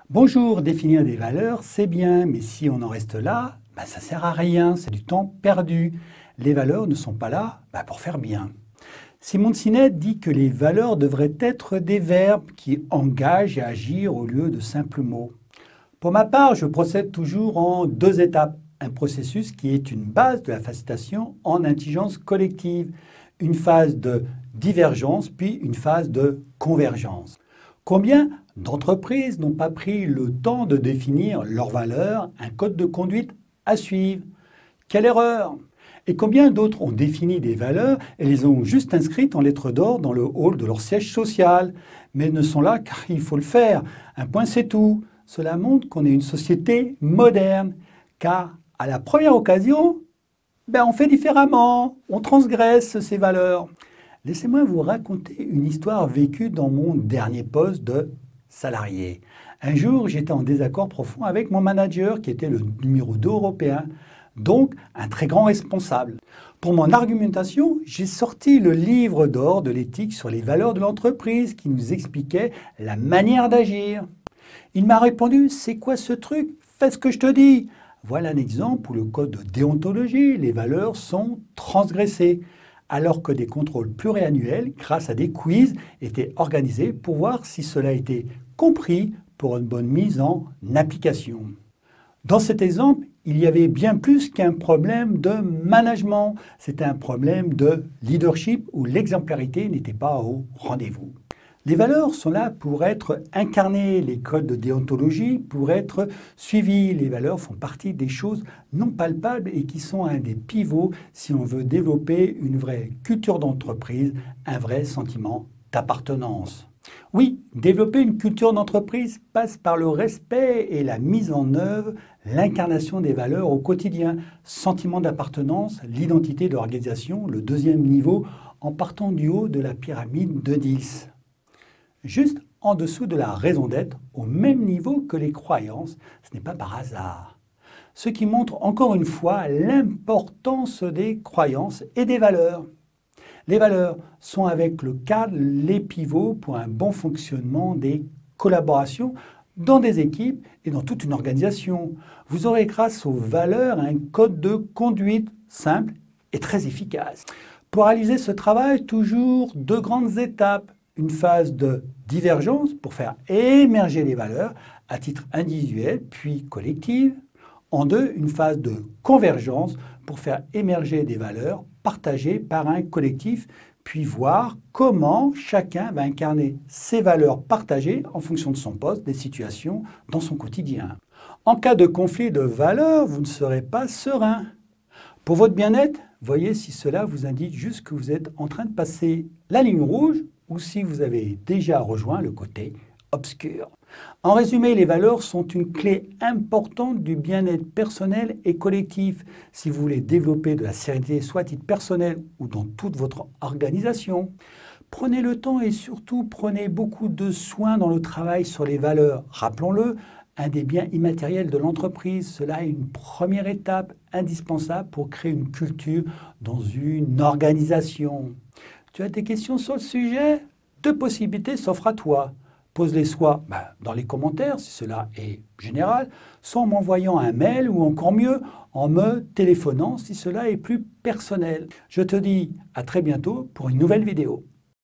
Bonjour, définir des valeurs, c'est bien, mais si on en reste là, ça ne sert à rien, c'est du temps perdu. Les valeurs ne sont pas là pour faire bien. Simone Sinek dit que les valeurs devraient être des verbes qui engagent à agir au lieu de simples mots. Pour ma part, je procède toujours en deux étapes. Un processus qui est une base de la facilitation en intelligence collective, une phase de divergence puis une phase de convergence. Combien d'entreprises n'ont pas pris le temps de définir leurs valeurs, un code de conduite à suivre? Quelle erreur! Et combien d'autres ont défini des valeurs et les ont juste inscrites en lettres d'or dans le hall de leur siège social, mais ne sont là car il faut le faire. Un point c'est tout. Cela montre qu'on est une société moderne, car à la première occasion, on fait différemment, on transgresse ces valeurs. Laissez-moi vous raconter une histoire vécue dans mon dernier poste de salarié. Un jour, j'étais en désaccord profond avec mon manager qui était le numéro 2 européen, donc un très grand responsable. Pour mon argumentation, j'ai sorti le livre d'or de l'éthique sur les valeurs de l'entreprise qui nous expliquait la manière d'agir. Il m'a répondu « C'est quoi ce truc? Fais ce que je te dis !» Voilà un exemple où le code de déontologie, les valeurs sont transgressées, alors que des contrôles pluriannuels, grâce à des quiz, étaient organisés pour voir si cela était compris pour une bonne mise en application. Dans cet exemple, il y avait bien plus qu'un problème de management, c'était un problème de leadership où l'exemplarité n'était pas au rendez-vous. Les valeurs sont là pour être incarnées, les codes de déontologie pour être suivis. Les valeurs font partie des choses non palpables et qui sont un des pivots si on veut développer une vraie culture d'entreprise, un vrai sentiment d'appartenance. Oui, développer une culture d'entreprise passe par le respect et la mise en œuvre, l'incarnation des valeurs au quotidien, sentiment d'appartenance, l'identité de l'organisation, le deuxième niveau en partant du haut de la pyramide de 10. Juste en dessous de la raison d'être, au même niveau que les croyances, ce n'est pas par hasard. Ce qui montre encore une fois l'importance des croyances et des valeurs. Les valeurs sont avec le cadre les pivots pour un bon fonctionnement des collaborations dans des équipes et dans toute une organisation. Vous aurez grâce aux valeurs un code de conduite simple et très efficace. Pour réaliser ce travail, toujours deux grandes étapes. Une phase de divergence pour faire émerger les valeurs à titre individuel puis collective. En deux, une phase de convergence pour faire émerger des valeurs partagées par un collectif puis voir comment chacun va incarner ces valeurs partagées en fonction de son poste, des situations dans son quotidien. En cas de conflit de valeurs, vous ne serez pas serein. Pour votre bien-être, voyez si cela vous indique juste que vous êtes en train de passer la ligne rouge ou si vous avez déjà rejoint le côté obscur. En résumé, les valeurs sont une clé importante du bien-être personnel et collectif. Si vous voulez développer de la sérénité, soit à titre personnel ou dans toute votre organisation, prenez le temps et surtout prenez beaucoup de soin dans le travail sur les valeurs. Rappelons-le, un des biens immatériels de l'entreprise, cela est une première étape indispensable pour créer une culture dans une organisation. Tu as des questions sur le sujet? Deux possibilités s'offrent à toi. Pose-les soit dans les commentaires, si cela est général, soit en m'envoyant un mail ou encore mieux, en me téléphonant si cela est plus personnel. Je te dis à très bientôt pour une nouvelle vidéo.